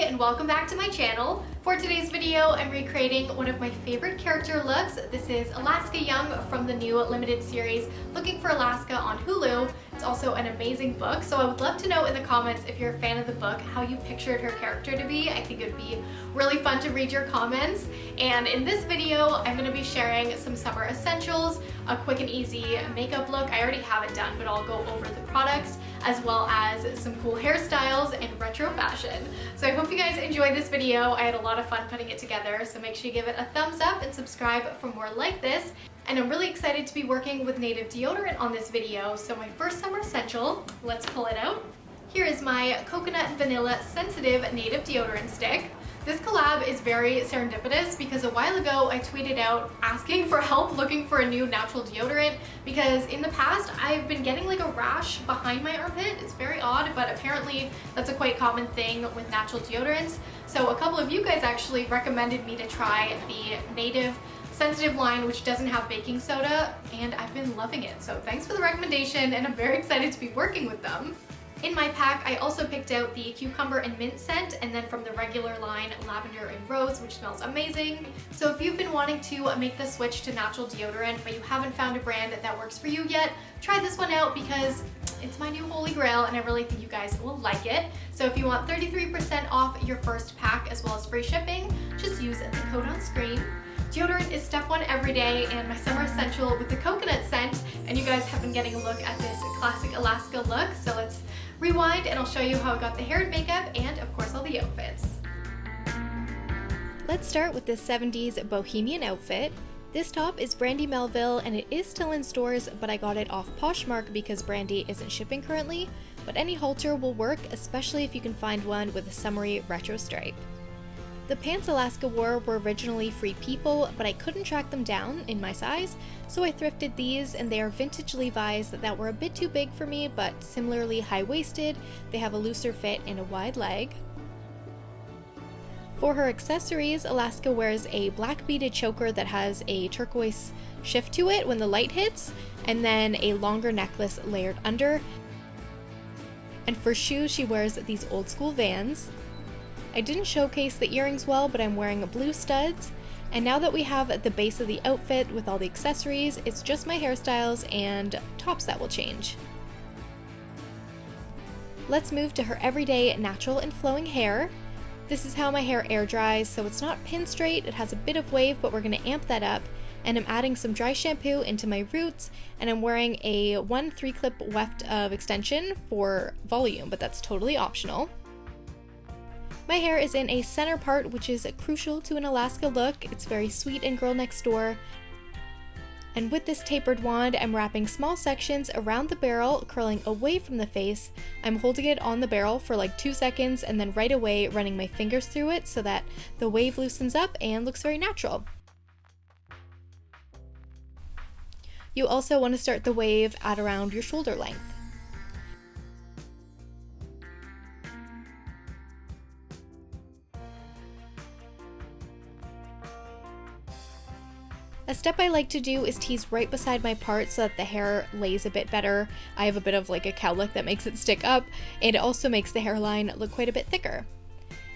and welcome back to my channel. For today's video, I'm recreating one of my favorite character looks. This is Alaska Young from the new limited series Looking for Alaska on Hulu. It's also an amazing book, so I would love to know in the comments if you're a fan of the book how you pictured her character to be. I think it would be really fun to read your comments. And in this video, I'm going to be sharing some summer essentials, a quick and easy makeup look. I already have it done, but I'll go over the products as well as some cool hairstyles and retro fashion. So I hope you guys enjoyed this video. I had a lot of fun putting it together, so make sure you give it a thumbs up and subscribe for more like this. And I'm really excited to be working with native deodorant on this video. So my first summer essential, let's pull it out. Here is my coconut and vanilla sensitive native deodorant stick. This collab is very serendipitous because a while ago I tweeted out asking for help looking for a new natural deodorant because in the past I've been getting like a rash behind my armpit. It's very odd, but apparently that's a quite common thing with natural deodorants. So a couple of you guys actually recommended me to try the native sensitive line, which doesn't have baking soda, and I've been loving it. So thanks for the recommendation, and I'm very excited to be working with them. In my pack, I also picked out the cucumber and mint scent, and then from the regular line, lavender and rose, which smells amazing. So if you've been wanting to make the switch to natural deodorant, but you haven't found a brand that works for you yet, try this one out because it's my new holy grail, and I really think you guys will like it. So if you want 33% off your first pack as well as free shipping, just use the code on screen. Deodorant is step one every day, and my summer essential with the coconut scent, and you guys have been getting a look at this classic Alaska look, so let's rewind and I'll show you how I got the hair and makeup and of course all the outfits. Let's start with this 70s Bohemian outfit. This top is Brandy Melville and it is still in stores, but I got it off Poshmark because Brandy isn't shipping currently, but any halter will work, especially if you can find one with a summery retro stripe. The pants Alaska wore were originally Free People, but I couldn't track them down in my size, so I thrifted these, and they are vintage Levi's that were a bit too big for me, but similarly high-waisted. They have a looser fit and a wide leg. For her accessories, Alaska wears a black beaded choker that has a turquoise shift to it when the light hits, and then a longer necklace layered under. And for shoes, she wears these old school Vans. I didn't showcase the earrings well, but I'm wearing blue studs. And now that we have the base of the outfit with all the accessories, it's just my hairstyles and tops that will change. Let's move to her everyday natural and flowing hair. This is how my hair air dries, so it's not pin straight, it has a bit of wave, but we're going to amp that up. And I'm adding some dry shampoo into my roots, and I'm wearing a 1 3-clip weft of extension for volume, but that's totally optional. My hair is in a center part, which is crucial to an Alaska look. It's very sweet and girl next door. And with this tapered wand, I'm wrapping small sections around the barrel, curling away from the face. I'm holding it on the barrel for like 2 seconds and then right away running my fingers through it so that the wave loosens up and looks very natural. You also want to start the wave at around your shoulder length. A step I like to do is tease right beside my part so that the hair lays a bit better. I have a bit of like a cowlick that makes it stick up, and it also makes the hairline look quite a bit thicker.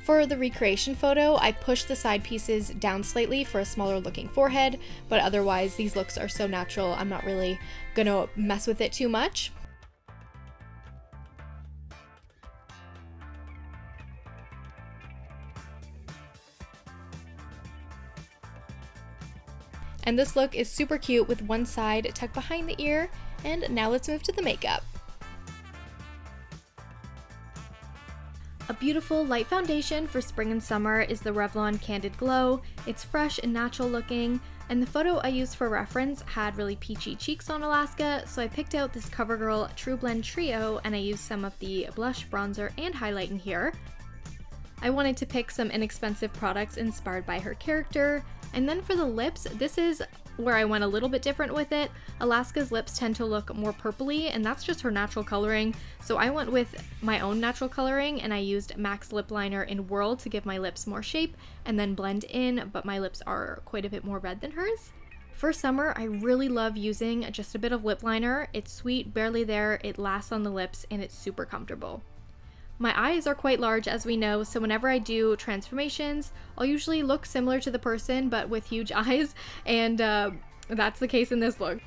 For the recreation photo, I pushed the side pieces down slightly for a smaller looking forehead, but otherwise these looks are so natural, I'm not really gonna mess with it too much. And this look is super cute with one side tucked behind the ear. And now let's move to the makeup. A beautiful light foundation for spring and summer is the Revlon Candid Glow. It's fresh and natural looking, and the photo I used for reference had really peachy cheeks on Alaska, so I picked out this CoverGirl True Blend Trio and I used some of the blush, bronzer, and highlight in here. I wanted to pick some inexpensive products inspired by her character. And then for the lips, this is where I went a little bit different with it. Alaska's lips tend to look more purpley, and that's just her natural coloring. So I went with my own natural coloring, and I used MAC's lip liner in Whirl to give my lips more shape and then blend in, but my lips are quite a bit more red than hers. For summer, I really love using just a bit of lip liner. It's sweet, barely there, it lasts on the lips, and it's super comfortable. My eyes are quite large, as we know, so whenever I do transformations, I'll usually look similar to the person but with huge eyes, and that's the case in this look.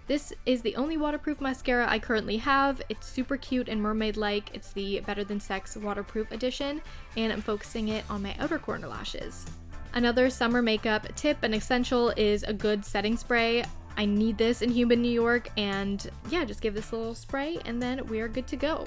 This is the only waterproof mascara I currently have. It's super cute and mermaid-like. It's the Better Than Sex waterproof edition, and I'm focusing it on my outer corner lashes. Another summer makeup tip and essential is a good setting spray. I need this in humid New York, and yeah, just give this a little spray and then we are good to go.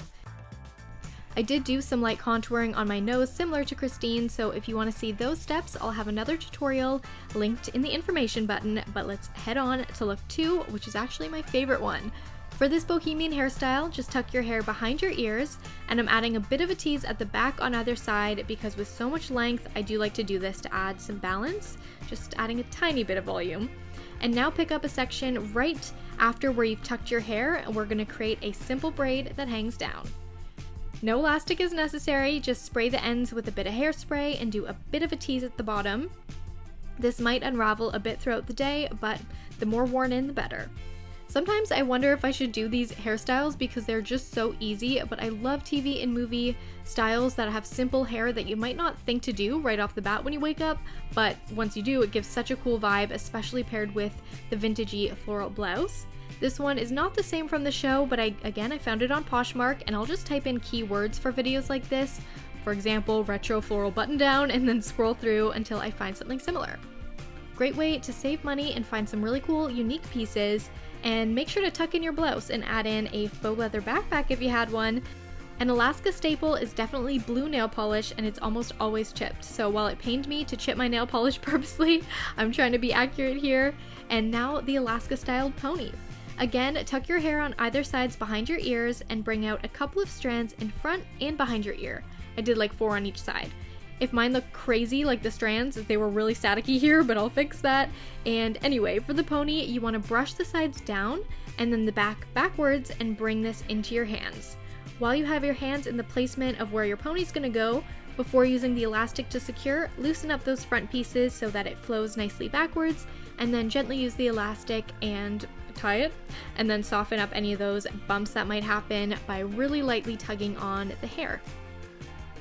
I did do some light contouring on my nose similar to Kristine, so if you want to see those steps, I'll have another tutorial linked in the information button, but let's head on to look 2, which is actually my favorite one. For this bohemian hairstyle, just tuck your hair behind your ears, and I'm adding a bit of a tease at the back on either side because with so much length, I do like to do this to add some balance, just adding a tiny bit of volume. And now pick up a section right after where you've tucked your hair, and we're going to create a simple braid that hangs down. No elastic is necessary, just spray the ends with a bit of hairspray and do a bit of a tease at the bottom. This might unravel a bit throughout the day, but the more worn in, the better. Sometimes I wonder if I should do these hairstyles because they're just so easy, but I love TV and movie styles that have simple hair that you might not think to do right off the bat when you wake up, but once you do, it gives such a cool vibe, especially paired with the vintagey floral blouse. This one is not the same from the show, but I found it on Poshmark, and I'll just type in keywords for videos like this. For example, retro floral button down, and then scroll through until I find something similar. Great way to save money and find some really cool, unique pieces, and make sure to tuck in your blouse and add in a faux leather backpack if you had one. An Alaska staple is definitely blue nail polish, and it's almost always chipped. So while it pained me to chip my nail polish purposely, I'm trying to be accurate here. And now the Alaska styled pony. Again, tuck your hair on either sides behind your ears and bring out a couple of strands in front and behind your ear. I did like 4 on each side. If mine look crazy like the strands, they were really staticky here, but I'll fix that. And anyway, for the pony, you want to brush the sides down and then the back backwards and bring this into your hands. While you have your hands in the placement of where your pony's gonna go, before using the elastic to secure, loosen up those front pieces so that it flows nicely backwards, and then gently use the elastic and tie it, and then soften up any of those bumps that might happen by really lightly tugging on the hair.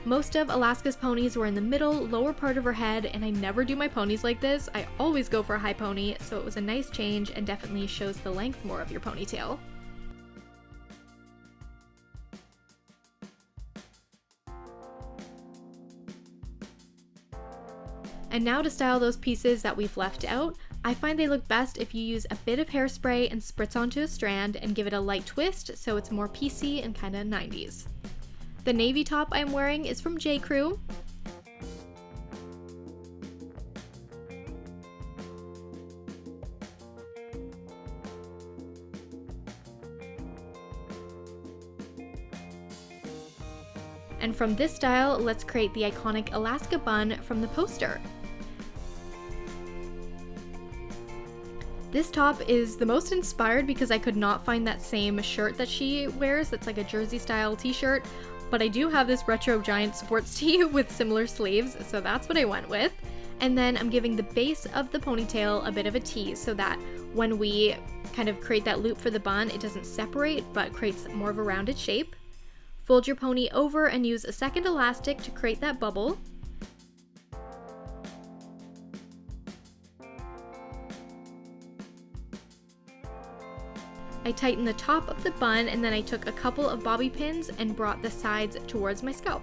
Most of Alaska's ponies were in the middle, lower part of her head, and I never do my ponies like this. I always go for a high pony, so it was a nice change and definitely shows the length more of your ponytail. And now to style those pieces that we've left out, I find they look best if you use a bit of hairspray and spritz onto a strand and give it a light twist so it's more PC and kinda 90s. The navy top I'm wearing is from J. Crew. And from this style, let's create the iconic Alaska bun from the poster. This top is the most inspired because I could not find that same shirt that she wears that's like a jersey style t-shirt, but I do have this retro giant sports tee with similar sleeves, so that's what I went with. And then I'm giving the base of the ponytail a bit of a tease so that when we kind of create that loop for the bun, it doesn't separate but creates more of a rounded shape. Fold your pony over and use a second elastic to create that bubble. I tightened the top of the bun, and then I took a couple of bobby pins and brought the sides towards my scalp.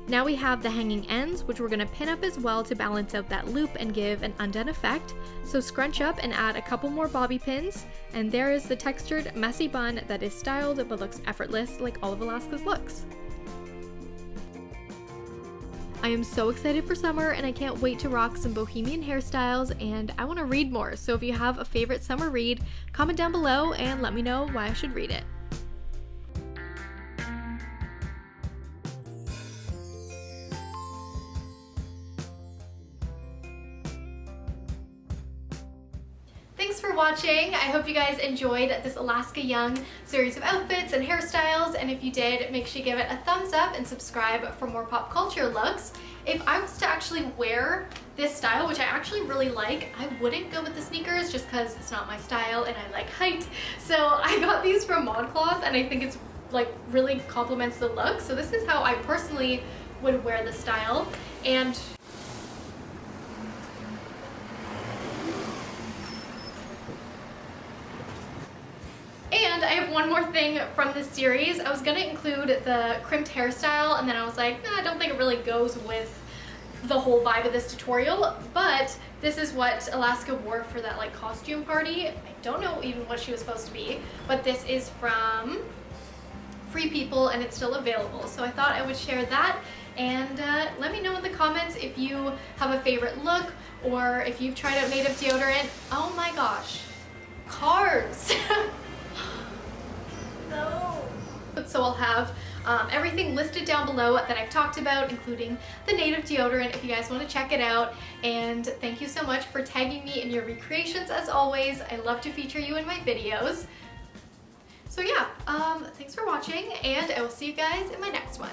Now we have the hanging ends, which we're going to pin up as well to balance out that loop and give an undone effect. So scrunch up and add a couple more bobby pins, and there is the textured, messy bun that is styled but looks effortless like all of Alaska's looks. I am so excited for summer, and I can't wait to rock some bohemian hairstyles, and I want to read more, so if you have a favorite summer read, comment down below and let me know why I should read it. Thanks for watching. I hope you guys enjoyed this Alaska Young series of outfits and hairstyles, and if you did, make sure you give it a thumbs up and subscribe for more pop culture looks. If I was to actually wear this style, which I actually really like, I wouldn't go with the sneakers just because it's not my style and I like height. So I got these from ModCloth, and I think it's like really complements the look. So this is how I personally would wear the style. And I have one more thing from this series. I was gonna include the crimped hairstyle, and then I was like, I don't think it really goes with the whole vibe of this tutorial, but this is what Alaska wore for that like costume party. I don't know even what she was supposed to be, but this is from Free People and it's still available. So I thought I would share that, and let me know in the comments if you have a favorite look or if you've tried out native deodorant. Oh my gosh, cars. No. So I'll have everything listed down below that I've talked about, including the native deodorant if you guys want to check it out. And thank you so much for tagging me in your recreations as always. I love to feature you in my videos. So yeah, thanks for watching, and I will see you guys in my next one.